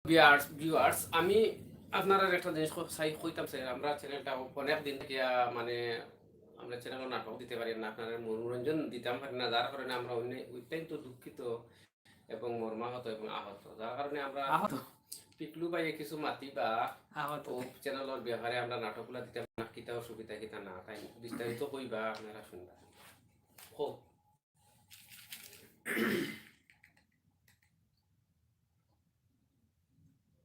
Viewers আমি আপনারা একটা জিনিস কইতাম স্যার আমরা চ্যানেলটা অনেক দিন থেকে মানে আমরা চ্যানেল নাটক দিতে পারি না আপনারা মনোরঞ্জন দিতাম পারি না যার কারণে আমরা অত্যন্ত দুঃখিত এবং মর্মাহত এবং আহত যার কারণে আমরা আহত পিকলু বাইয়ে কিছু মাতি বা আহত চ্যানেলের ব্যাপারে আমরা নাটকগুলো দিতে না কিতা অসুবিধা কিতা না তাই বিস্তারিত কইবা আপনারা শুনবা হোক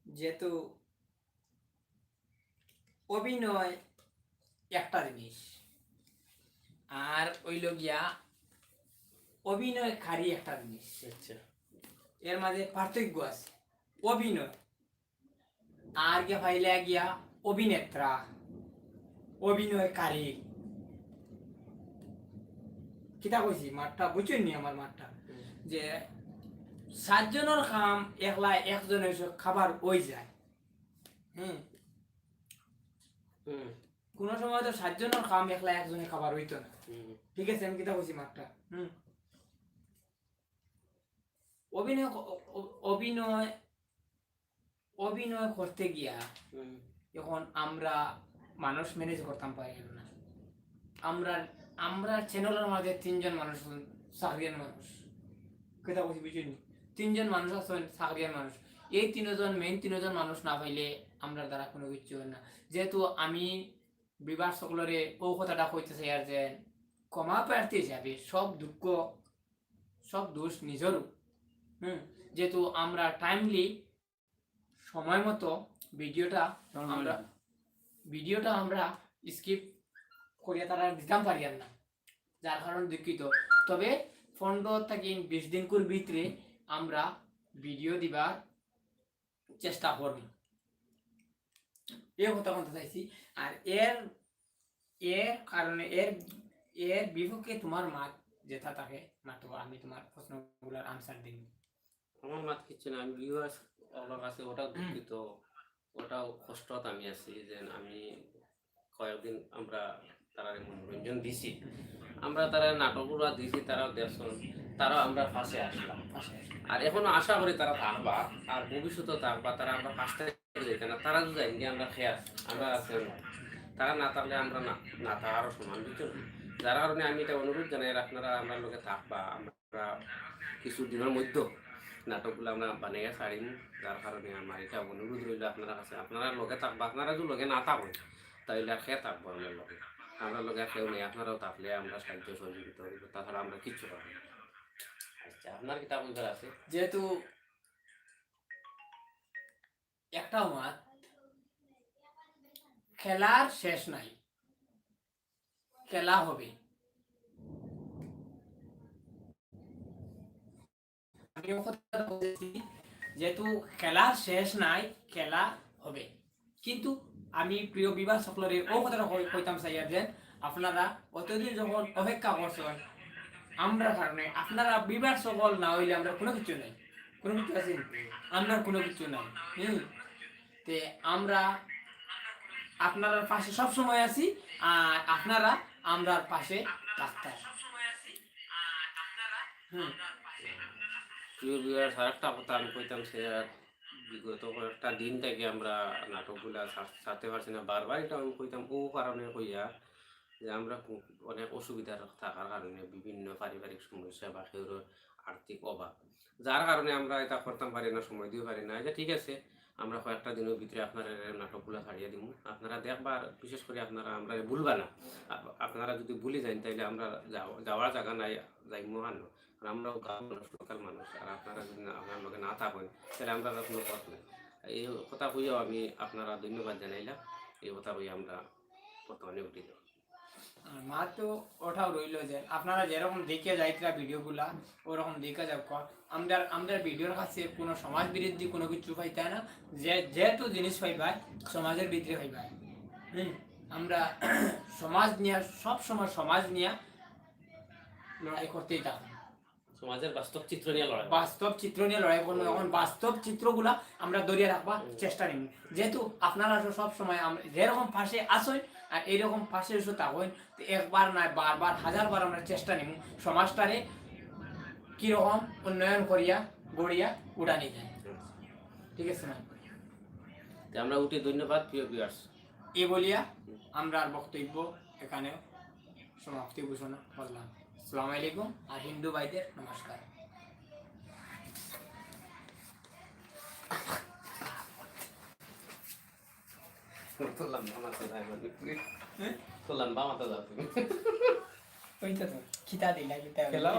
যেহেতু অভিনয় একটা জিনিস আর ওইল গিয়া অভিনয়কারী একটা জিনিস, আচ্ছা এর মাঝে পার্থক্য আছে। অভিনয় আর গিয়া ফাইলে গিয়া অভিনেত্রা, অভিনয়কারী। কিতা কইছি মাঠটা বুঝছেন নি আমার মাঠটা, যে 7 জনের কাম একলা একজনের খাবার ওই যায়। কোন সময় তো 7 জনের কাম একলা একজনের খাবার হইতো না। ঠিক আছে, আমি কিতা কইছি মাঠটা। অভিনয় অভিনয় অভিনয় করতে গিয়া এখন আমরা মানুষ ম্যানেজ করতাম পারি না। আমরা চ্যানেলের মাঝে 3 জন মানুষ, চাকরিয়ান মানুষ। কথা বলছি বুঝুন, 3 জন মানুষ আছেন চাকরিয়ান মানুষ। এই 3 জন মেইন 3 জন মানুষ না পাইলে আমরা দ্বারা কোনো কিছু হয় না। যেহেতু আমি বিবাহ সকলরে ও কথাটা কইতেছে আর যে ক্ষমা প্রার্থী হিসাবে সব দুঃখ সব দোষ নিজেরও। যেহেতু আমরা টাইমলি সময় মতো ভিডিওটা আমরা স্কিপ করিয়া তারা দিতাম পারি না, যার কারণে দুঃখিত। তবে 15 থেকে 20 দিন ভিতরে আমরা ভিডিও দিবার চেষ্টা করব, এই কথা বলতে চাইছি। আর এর কারণে এর বিপক্ষে তোমার মাত যেটা থাকে মাত্র আমি তোমার প্রশ্নগুলোর আনসার দিন। আমার মাত কিছু না, আমি ভিউয়ার্স আমার কাছে ওটাও দুঃখিত, ওটাও কষ্টত আমি আছি যে আমি কয়েকদিন আমরা তারা মনোরঞ্জন দিছি, আমরা তারা নাটকগুলো দিছি, তারাও দেখছেন, তারাও আমরা পাশে আসলাম। আর এখনো আশা করি তারা থাকবা, আর ভবিষ্যতেও থাকবা। তারা আমরা পাশে যেতে না, তারা যদি যাই আমরা খেয়ে আমরা আছি, তারা না থাকলে আমরা না থাকারও সমান বুঝছো। যার কারণে আমি এটা অনুরোধ জানাই আপনারা আমরা লোকে থাকবা, আমরা কিছু দিনের মধ্যে নাটকগুলো আমরা বানিয়ে ছাড়িম। যার কারণে আমার এটা অনুরোধ রইল আপনারা কাছে, আপনারা লগে থাকবা। আপনারা যদি লগে না থাকুন তাইলে খেয়ে থাকবো আমরা লগে, আমরা লগে কেউ নেই, আপনারাও থাকলে আমরা সাহায্য সহযোগিতা করিব, তাছাড়া আমরা কিচ্ছু পাবো না। আচ্ছা, আপনার কিতাব আছে? যেহেতু একটা মাত খেলার শেষ নাই, খেলা হবে। আমি কথা বলছি, যেহেতু খেলার শেষ নাই, খেলা হবে। কিন্তু আমি প্রিয় বিবাহ সকলের ও কথাটা কইতাম চাই যে আপনারা অতদিন যখন অপেক্ষা করছেন আমরা কারণে, আপনারা বিবাহ সকল না হইলে আমরা কোনো কিছু নাই, কোনো কিছু আছে আমরা কোনো কিছু নাই। তে আমরা আপনার পাশে সব সময় আছি, আর আপনারা আমরার পাশে থাকতে। প্রিয় ভিউয়ার্স, আরেকটা কথা আমি কইতাম, সে বিগত কয়েকটা দিন থেকে আমরা নাটকগুলা ছাড়তে পারছি না। বারবার এটা আমি কইতাম ও কারণে কইয়া যে আমরা অনেক অসুবিধার থাকার কারণে, বিভিন্ন পারিবারিক সমস্যা বা কেউ আর্থিক অভাব, যার কারণে আমরা এটা করতাম পারি না, সময় দিতে পারি না। যে ঠিক আছে, আমরা কয়েকটা দিনের ভিতরে আপনারা নাটকগুলো ছাড়িয়ে দিব, আপনারা দেখবার। বিশেষ করে আপনারা আমরা ভুলবা না, আপনারা যদি ভুলে যান তাইলে আমরা যাওয়ার জায়গা নাই, যাইমো আনো। আর আমরাও গাঁও মানুষ, লোকাল মানুষ, আর আপনারা যদি আপনার লগে না থাকেন তাহলে আমরা কোনো পথ নেই। এই কথা কইয়াও আমি আপনারা ধন্যবাদ জানাইলাম। এই কথা কই আমরা বর্তমানে উঠি যাব। মার তো ওটাও রইল যে আপনারা যেরকম দেখে যাইতরা ভিডিওগুলা ওরকম দেখে যাও। আমাদের ভিডিওর কাছে কোনো সমাজ বিরোধী কোনো কিছু পাইতে না, যেহেতু জিনিস পাইবাই সমাজের ভিতরে পাইবাই। আমরা সমাজ নিয়ে সব সময় সমাজ নিয়ে লড়াই করতেই থাকি, সমাজের বাস্তব চিত্র নিয়ে লড়াই করবো। এখন বাস্তব চিত্রগুলা আমরা ধরিয়ে রাখবার চেষ্টা নিব, যেহেতু আপনারা সব সময় যেরকম পাশে আসেন আর এইরকম পাশে এসে থাকেন, একবার নয় বারবার হাজারবার আমরা চেষ্টা নিব সমাজটারে কিরকম উন্নয়ন করিয়া গড়িয়া উঠানি যায়। ঠিক আছে না? তো আমরা উঠি, ধন্যবাদ প্রিয় ভিউয়ার্স। এই বলিয়া আমরা আর বক্তব্য এখানে সমাপ্তি ঘোষণা করলাম। আসসালামু আলাইকুম, আর হিন্দু ভাইদের নমস্কার। তো লম্বা মাথা যায় মানে তো লম্বা মাথা যাও তুমি। ওইটা তো খিতা দিলা খিতা খেলাও